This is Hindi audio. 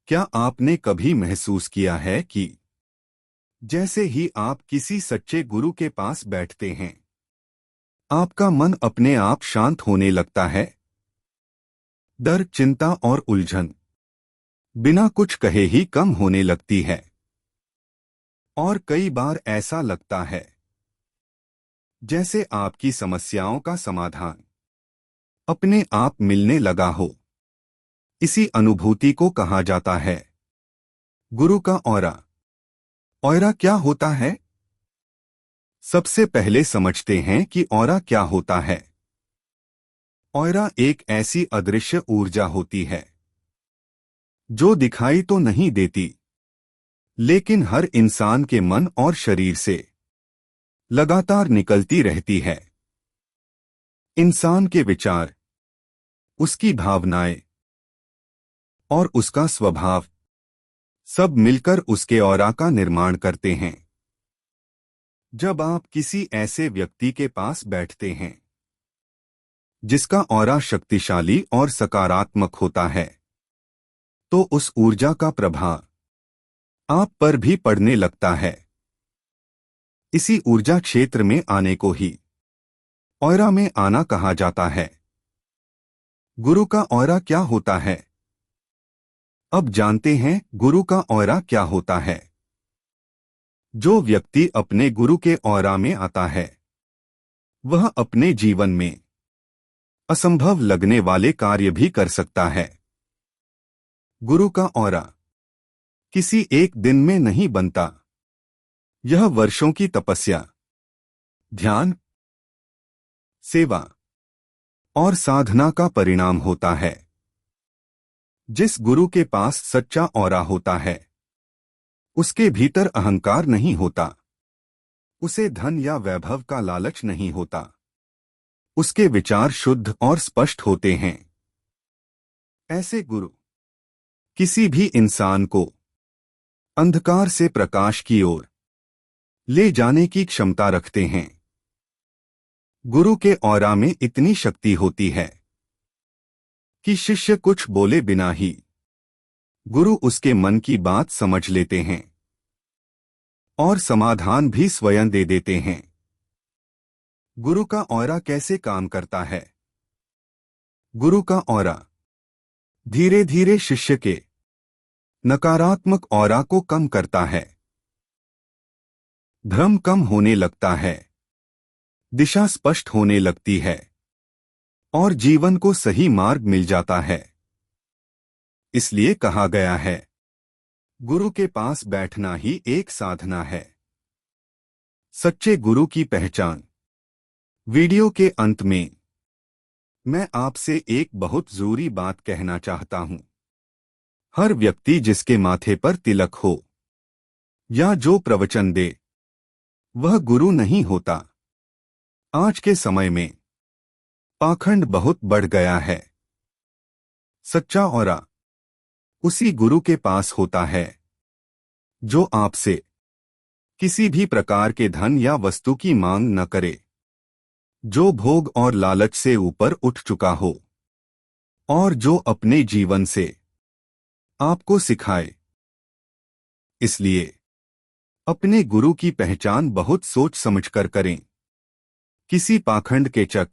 क्या आपने कभी महसूस किया है कि जैसे ही आप किसी सच्चे गुरु के पास बैठते हैं, आपका मन अपने आप शांत होने लगता है? डर, चिंता और उलझन बिना कुछ कहे ही कम होने लगती है। और कई बार ऐसा लगता है जैसे आपकी समस्याओं का समाधान अपने आप मिलने लगा हो। इसी अनुभूति को कहा जाता है गुरु का ऑरा। ऑरा क्या होता है? सबसे पहले समझते हैं कि ऑरा क्या होता है। ऑरा एक ऐसी अदृश्य ऊर्जा होती है जो दिखाई तो नहीं देती, लेकिन हर इंसान के मन और शरीर से लगातार निकलती रहती है। इंसान के विचार, उसकी भावनाएं और उसका स्वभाव सब मिलकर उसके ऑरा का निर्माण करते हैं। जब आप किसी ऐसे व्यक्ति के पास बैठते हैं जिसका ऑरा शक्तिशाली और सकारात्मक होता है, तो उस ऊर्जा का प्रभाव आप पर भी पड़ने लगता है। इसी ऊर्जा क्षेत्र में आने को ही ऑरा में आना कहा जाता है। गुरु का ऑरा क्या होता है? अब जानते हैं गुरु का ऑरा क्या होता है। जो व्यक्ति अपने गुरु के ऑरा में आता है, वह अपने जीवन में असंभव लगने वाले कार्य भी कर सकता है। गुरु का ऑरा किसी एक दिन में नहीं बनता। यह वर्षों की तपस्या, ध्यान, सेवा और साधना का परिणाम होता है। जिस गुरु के पास सच्चा ऑरा होता है, उसके भीतर अहंकार नहीं होता। उसे धन या वैभव का लालच नहीं होता। उसके विचार शुद्ध और स्पष्ट होते हैं। ऐसे गुरु किसी भी इंसान को अंधकार से प्रकाश की ओर ले जाने की क्षमता रखते हैं। गुरु के ऑरा में इतनी शक्ति होती है कि शिष्य कुछ बोले बिना ही गुरु उसके मन की बात समझ लेते हैं और समाधान भी स्वयं दे देते हैं। गुरु का ऑरा कैसे काम करता है? गुरु का ऑरा धीरे धीरे शिष्य के नकारात्मक ऑरा को कम करता है। भ्रम कम होने लगता है, दिशा स्पष्ट होने लगती है और जीवन को सही मार्ग मिल जाता है। इसलिए कहा गया है, गुरु के पास बैठना ही एक साधना है। सच्चे गुरु की पहचान। वीडियो के अंत में मैं आपसे एक बहुत जरूरी बात कहना चाहता हूं। हर व्यक्ति जिसके माथे पर तिलक हो या जो प्रवचन दे, वह गुरु नहीं होता। आज के समय में पाखंड बहुत बढ़ गया है। सच्चा ऑरा उसी गुरु के पास होता है जो आपसे किसी भी प्रकार के धन या वस्तु की मांग न करे, जो भोग और लालच से ऊपर उठ चुका हो और जो अपने जीवन से आपको सिखाए। इसलिए अपने गुरु की पहचान बहुत सोच समझकर करें। किसी पाखंड के चक